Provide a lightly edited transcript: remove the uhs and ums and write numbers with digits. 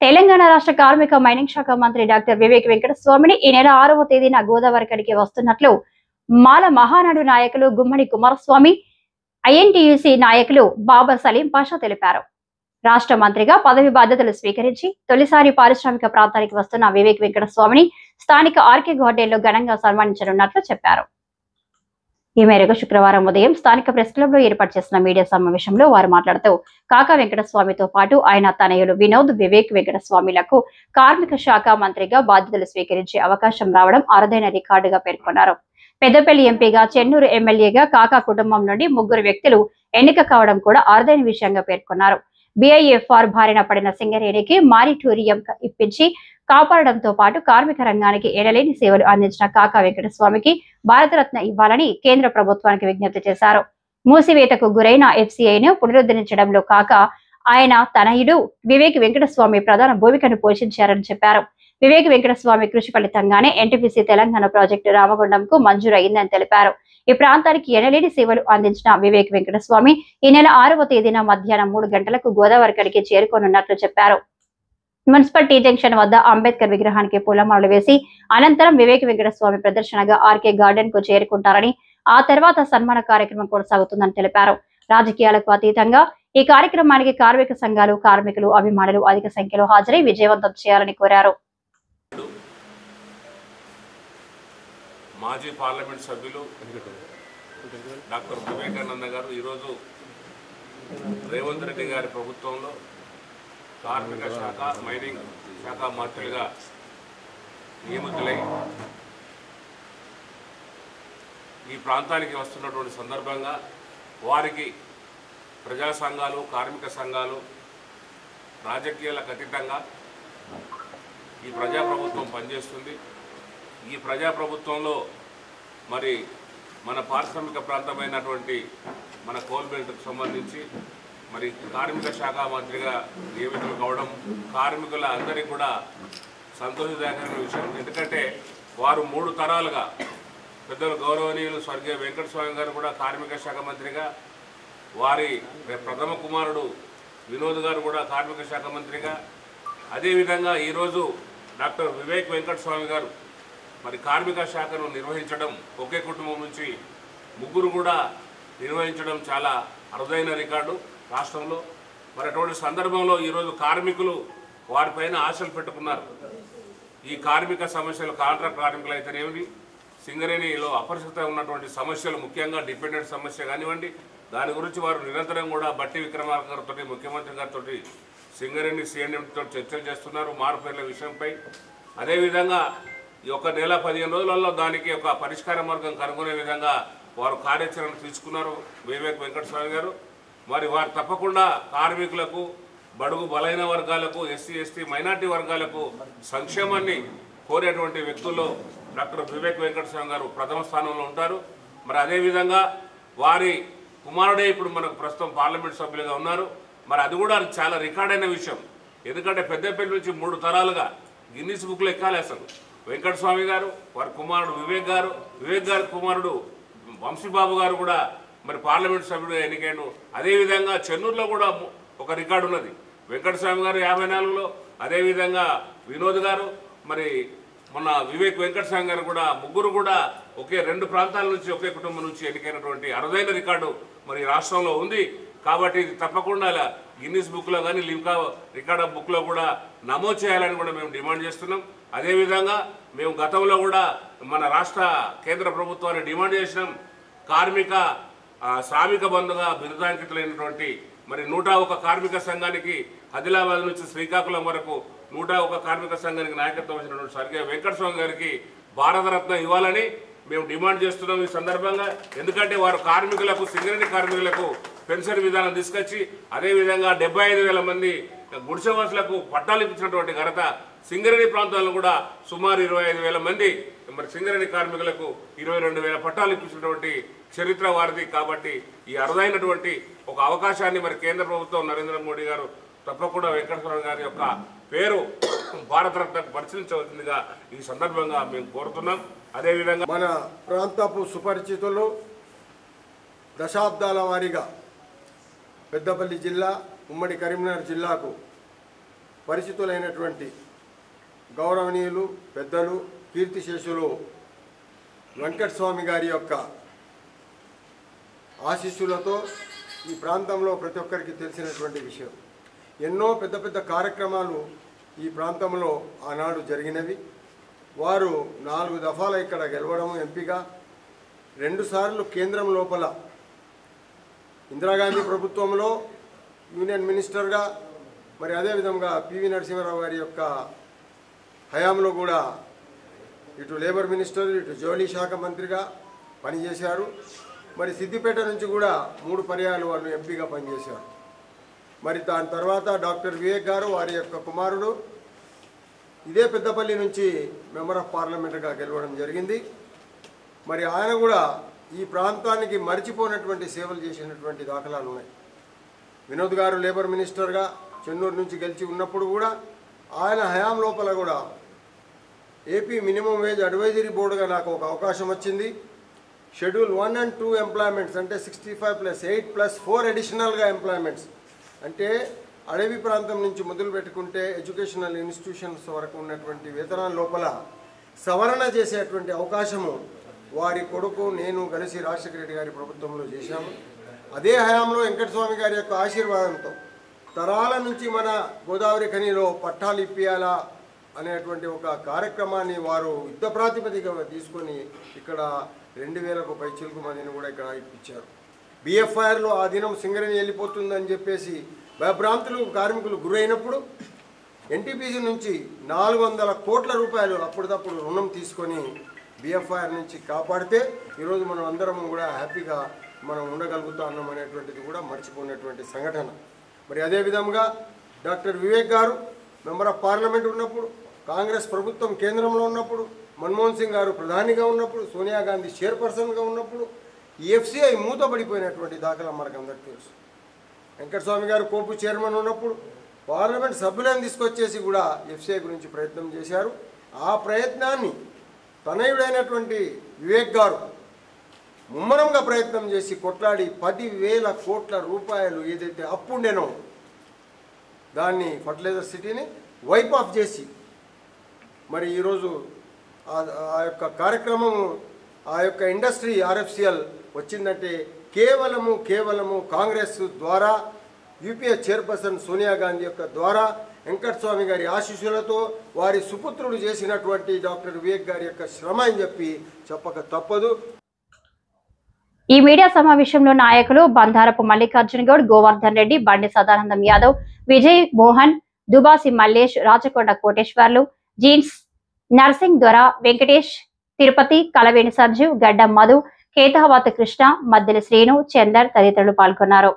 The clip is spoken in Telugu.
తెలంగాణ రాష్ట్ర కార్మిక మైనింగ్ శాఖ మంత్రి డాక్టర్ వివేక్ వెంకటస్వామిని ఈ నెల 6వ తేదీన గోదావరి కడికి వస్తున్నట్లు మాల మహానాడు నాయకులు గుమ్మడి కుమారస్వామి, ఐఎన్టీయూసీ నాయకులు బాబర్ సలీం పాషా తెలిపారు. రాష్ట్ర మంత్రిగా పదవి బాధ్యతలు స్వీకరించి తొలిసారి పారిశ్రామిక ప్రాంతానికి వస్తున్న వివేక్ వెంకటస్వామిని స్థానిక ఆర్కే గార్డెన్లో ఘనంగా సన్మానించనున్నట్లు చెప్పారు. ఈ మేరకు శుక్రవారం ఉదయం స్థానిక ప్రెస్ క్లబ్ లో ఏర్పాటు చేసిన మీడియా సమావేశంలో వారు మాట్లాడుతూ కాకా వెంకటస్వామితో పాటు ఆయన తనయులు వినోద్, వివేక్ వెంకటస్వామిలకు కార్మిక శాఖ మంత్రిగా బాధ్యతలు స్వీకరించే అవకాశం రావడం అరుదైన రికార్డుగా పేర్కొన్నారు. పెద్దపల్లి ఎంపీగా, చెన్నూరు ఎమ్మెల్యేగా కాకా కుటుంబం నుండి 3 వ్యక్తులు ఎన్నిక కావడం కూడా అరుదైన విషయంగా పేర్కొన్నారు. BIFR బారిన పడిన సింగరేణికి మారిటోరియం ఇప్పించి కాపాడడంతో పాటు కార్మిక రంగానికి ఎనలేని సేవలు అందించిన కాకా వెంకటస్వామికి భారతరత్న ఇవ్వాలని కేంద్ర ప్రభుత్వానికి విజ్ఞప్తి చేశారు. మూసివేతకు గురైన FCIను పునరుద్ధరించడంలో కాక ఆయన తనయుడు వివేక్ వెంకటస్వామి ప్రధాన భూమికను పోషించారని చెప్పారు. వివేక్ వెంకటస్వామి కృషి ఫలితంగానే NTPC తెలంగాణ ప్రాజెక్టు రామగుండంకు మంజూరు అయిందని తెలిపారు. ఈ ప్రాంతానికి ఎనలేని సేవలు అందించిన వివేక్ వెంకటస్వామి ఈ నెల 6వ తేదీన మధ్యాహ్నం 3 గంటలకు గోదావరి కడికి చేరుకోనున్నట్లు చెప్పారు. మున్సిపల్ టీ జంక్షన్ వద్ద అంబేద్కర్ విగ్రహానికి పూలమాలలు వేసి అనంతరం వివేక్ వెంకటస్వామి ప్రదర్శనగా ఆర్కే గార్డెన్ కు చేరుకుంటారని, ఆ తర్వాత సన్మాన కార్యక్రమం కొనసాగుతుందని తెలిపారు. రాజకీయాలకు అతీతంగా ఈ కార్యక్రమానికి కార్మిక సంఘాలు, కార్మికులు, అభిమానులు అధిక సంఖ్యలో హాజరై విజయవంతం చేయాలని కోరారు. మాజీ పార్లమెంట్ సభ్యులు డాక్టర్ వివేకానంద గారు ఈరోజు రేవంత్ రెడ్డి గారి ప్రభుత్వంలో కార్మిక శాఖ, మైనింగ్ శాఖ మంత్రులుగా నియమితులై ఈ ప్రాంతానికి వస్తున్నటువంటి సందర్భంగా వారికి ప్రజా సంఘాలు, కార్మిక సంఘాలు, రాజకీయాలకు అతీతంగా ఈ ప్రజాప్రభుత్వం పనిచేస్తుంది. ఈ ప్రజాప్రభుత్వంలో మరి మన పారిశ్రామిక ప్రాంతమైనటువంటి మన కోల్ బెల్ట్కు సంబంధించి మరి కార్మిక శాఖ మంత్రిగా నియమితులు కావడం కార్మికుల అందరికీ కూడా సంతోషదాయకమైన విషయం. ఎందుకంటే వారు 3 తరాలుగా పెద్దలు గౌరవనీయులు స్వర్గీయ వెంకటస్వామి గారు కూడా కార్మిక శాఖ మంత్రిగా, వారి ప్రథమ కుమారుడు వినోద్ గారు కూడా కార్మిక శాఖ మంత్రిగా, అదేవిధంగా ఈరోజు డాక్టర్ వివేక్ వెంకటస్వామి గారు మరి కార్మిక శాఖను నిర్వహించడం, ఒకే కుటుంబం నుంచి 3 కూడా నిర్వహించడం చాలా అరుదైన రికార్డు రాష్ట్రంలో. మరి అటువంటి సందర్భంలో ఈరోజు కార్మికులు వారిపైన ఆశలు పెట్టుకున్నారు. ఈ కార్మిక సమస్యలు, కాంట్రాక్ట్ కార్మికులు అయితేనేమి, సింగరేణిలో అపరిచిత ఉన్నటువంటి సమస్యలు, ముఖ్యంగా డిపెండెంట్ సమస్య కానివ్వండి, దాని గురించి వారు నిరంతరం కూడా బట్టి విక్రమార్క గారితో, ముఖ్యమంత్రి గారితో, సింగరేణి CNMతో చర్చలు చేస్తున్నారు మార్పుల విషయంపై. అదేవిధంగా ఈ 1 నెల 15 రోజులలో దానికి ఒక పరిష్కార మార్గం కనుగొనే విధంగా వారు కార్యాచరణ తీసుకున్నారు వివేక్ వెంకటస్వామి గారు. మరి వారు తప్పకుండా కార్మికులకు, బడుగు బలైన వర్గాలకు, SC, ST, మైనార్టీ వర్గాలకు సంక్షేమాన్ని కోరేటువంటి వ్యక్తుల్లో డాక్టర్ వివేక్ వెంకటస్వామి గారు ప్రథమ స్థానంలో ఉంటారు. మరి అదేవిధంగా వారి కుమారుడే ఇప్పుడు మనకు ప్రస్తుతం పార్లమెంట్ సభ్యులుగా ఉన్నారు. మరి అది కూడా చాలా రికార్డైన విషయం. ఎందుకంటే పెద్దపల్లి నుంచి 3 తరాలుగా గిన్నిస్ బుక్లో ఎక్కాలి అసలు. వెంకటస్వామి గారు, వారి కుమారుడు వివేక్ గారు, వివేక్ గారి కుమారుడు వంశీబాబు గారు కూడా మరి పార్లమెంట్ సభ్యుడు ఎన్నికైన. అదేవిధంగా చెన్నూరులో కూడా ఒక రికార్డు ఉన్నది. వెంకటస్వామి గారు 54లో, అదేవిధంగా వినోద్ గారు, మరి మొన్న వివేక్ వెంకటస్వామి గారు కూడా 3 కూడా ఒకే 2 ప్రాంతాల నుంచి, ఒకే కుటుంబం నుంచి ఎన్నికైనటువంటి అరుదైన రికార్డు మరి రాష్ట్రంలో ఉంది. కాబట్టి ఇది తప్పకుండా గిన్నిస్ బుక్లో కానీ, లిమ్కా రికార్డ్ ఆఫ్ బుక్లో కూడా నమోదు చేయాలని కూడా మేము డిమాండ్ చేస్తున్నాం. అదేవిధంగా మేము గతంలో కూడా మన రాష్ట్ర కేంద్ర ప్రభుత్వాన్ని డిమాండ్ చేసినాం. కార్మిక శ్రామిక బంధుగా బిరుదాంకితులైనటువంటి మరి 101 కార్మిక సంఘానికి, ఆదిలాబాద్ నుంచి శ్రీకాకుళం వరకు 101 కార్మిక సంఘానికి నాయకత్వం వహించినటువంటి స్వర్గీయ వెంకటస్వామి గారికి భారతరత్న ఇవ్వాలని మేము డిమాండ్ చేస్తున్నాం ఈ సందర్భంగా. ఎందుకంటే వారు కార్మికులకు, సింగరేణి కార్మికులకు పెన్షన్ విధానం తీసుకొచ్చి, అదేవిధంగా 75,000 మంది గుడిసెవాసులకు పట్టాలు ఇప్పించినటువంటి ఘనత, సింగరేణి ప్రాంతాల్లో కూడా సుమారు 25,000 మంది మరి సింగరేణి కార్మికులకు 22,000 పట్టాలు ఇప్పించినటువంటి చరిత్ర వారిది. కాబట్టి ఈ అరుదైనటువంటి ఒక అవకాశాన్ని మరి కేంద్ర ప్రభుత్వం, నరేంద్ర మోడీ గారు తప్పకుండా వెంకటస్వామి గారి యొక్క పేరు భారతరత్నకు పరిశీలించవలసిందిగా ఈ సందర్భంగా మేము కోరుతున్నాం. అదేవిధంగా మన ప్రాంతపు సుపరిచితులు దశాబ్దాల వారీగా పెద్దపల్లి జిల్లా, ఉమ్మడి కరీంనగర్ జిల్లాకు పరిచితులైనటువంటి గౌరవనీయులు పెద్దలు కీర్తిశేషులు వెంకటస్వామి గారి యొక్క ఆశీస్సులతో ఈ ప్రాంతంలో ప్రతి ఒక్కరికి తెలిసినటువంటి విషయం. ఎన్నో పెద్ద పెద్ద కార్యక్రమాలు ఈ ప్రాంతంలో ఆనాడు జరిగినవి. వారు 4 దఫాల ఇక్కడ గెలవడం ఎంపీగా, 2 సార్లు కేంద్రం లోపల ఇందిరాగాంధీ ప్రభుత్వంలో యూనియన్ మినిస్టర్గా, మరి అదేవిధంగా పివి నరసింహారావు గారి యొక్క హయాంలో కూడా ఇటు లేబర్ మినిస్టర్, ఇటు జౌళి శాఖ మంత్రిగా పనిచేశారు. మరి సిద్దిపేట నుంచి కూడా 3 పర్యాయాలు వాళ్ళు ఎంపీగా పనిచేశారు. మరి దాని తర్వాత డాక్టర్ వివేక్ గారు వారి యొక్క కుమారుడు ఇదే పెద్దపల్లి నుంచి మెంబర్ ఆఫ్ పార్లమెంట్గా గెలవడం జరిగింది. మరి ఆయన కూడా ఈ ప్రాంతానికి మరిచిపోయినటువంటి సేవలు చేసినటువంటి దాఖలాలు ఉన్నాయి. వినోద్ గారు లేబర్ మినిస్టర్గా చెన్నూరు నుంచి గెలిచి ఉన్నప్పుడు కూడా ఆయన హయాం లోపల కూడా ఏపీ మినిమం వేజ్ అడ్వైజరీ బోర్డుగా నాకు ఒక అవకాశం వచ్చింది. షెడ్యూల్ 1 and 2 ఎంప్లాయ్మెంట్స్ అంటే 65 + 8 + 4 అడిషనల్గా ఎంప్లాయ్మెంట్స్ అంటే అడవి ప్రాంతం నుంచి మొదలు పెట్టుకుంటే ఎడ్యుకేషనల్ ఇన్స్టిట్యూషన్స్ వరకు ఉన్నటువంటి వేతనాల లోపల సవరణ చేసేటువంటి అవకాశము వారి కొడుకు నేను కలిసి రాజశేఖర రెడ్డి గారి ప్రభుత్వంలో చేశాము. అదే హయాంలో వెంకటస్వామి గారి యొక్క ఆశీర్వాదంతో తరాల నుంచి మన గోదావరి ఖనిలో పట్టాలు ఇప్పియాలా అనేటువంటి ఒక కార్యక్రమాన్ని వారు యుద్ధ ప్రాతిపదికగా తీసుకొని ఇక్కడ 2000కు పైచిలుకు మందిని కూడా ఇక్కడ ఇప్పించారు. బిఎఫ్ఐఆర్లో ఆ దినం సింగరేణి వెళ్ళిపోతుందని చెప్పేసి భయభ్రాంతులు కార్మికులు గురైనప్పుడు ఎన్టీపీసీ నుంచి 400 కోట్ల రూపాయలు అప్పటిదప్పుడు రుణం తీసుకొని బిఎఫ్ఐఆర్ నుంచి కాపాడితే ఈరోజు మనం అందరం కూడా హ్యాపీగా మనం ఉండగలుగుతున్నాం అనేటువంటిది కూడా మర్చిపోయినటువంటి సంఘటన. మరి అదేవిధంగా డాక్టర్ వివేక్ గారు మెంబర్ ఆఫ్ పార్లమెంట్ ఉన్నప్పుడు, కాంగ్రెస్ ప్రభుత్వం కేంద్రంలో ఉన్నప్పుడు, మన్మోహన్ సింగ్ గారు ప్రధానిగా ఉన్నప్పుడు, సోనియా గాంధీ చైర్పర్సన్గా ఉన్నప్పుడు ఈ ఎఫ్సిఐ మూతపడిపోయినటువంటి దాఖలా మనకు అందరికీ తెలుసు. వెంకటస్వామి గారు కోపు చైర్మన్ ఉన్నప్పుడు పార్లమెంట్ సభ్యులను తీసుకొచ్చేసి కూడా ఎఫ్సిఐ గురించి ప్రయత్నం చేశారు. ఆ ప్రయత్నాన్ని తనయుడైనటువంటి వివేక్ గారు ముమ్మరంగా ప్రయత్నం చేసి కొట్లాడి 10,000 కోట్ల రూపాయలు ఏదైతే అప్పుండేనో దాన్ని ఫర్టిలైజర్ సిటీని వైప్ ఆఫ్ చేసి మరి ఈరోజు ఆ యొక్క కార్యక్రమం ఆ యొక్క ఇండస్ట్రీ ఆర్ఎఫ్సిఎల్ వచ్చిందంటే కేవలము కాంగ్రెస్ ద్వారా యూపీఏ చైర్పర్సన్ సోనియా గాంధీ యొక్క ద్వారా వెంకటస్వామి గారి ఆశీస్సులతో వారి సుపుత్రుడు చేసినటువంటి డాక్టర్ వివేక్ గారి యొక్క శ్రమ అని చెప్పక తప్పదు. ఈ మీడియా సమావేశంలో నాయకులు బంధారపు మల్లికార్జున గౌడ్, గోవర్ధన్ రెడ్డి, బండి సదానందం యాదవ్, విజయ్ మోహన్, దుబాసి మల్లేష్, రాచకొండ కోటేశ్వర్లు, జీన్స్ నర్సింగ్ దొర, వెంకటేష్, తిరుపతి, కలవేణి సర్జు, గడ్డం మధు, కేతావత్ కృష్ణ, మద్దెల శ్రీను, చందర్ తదితరులు పాల్గొన్నారు.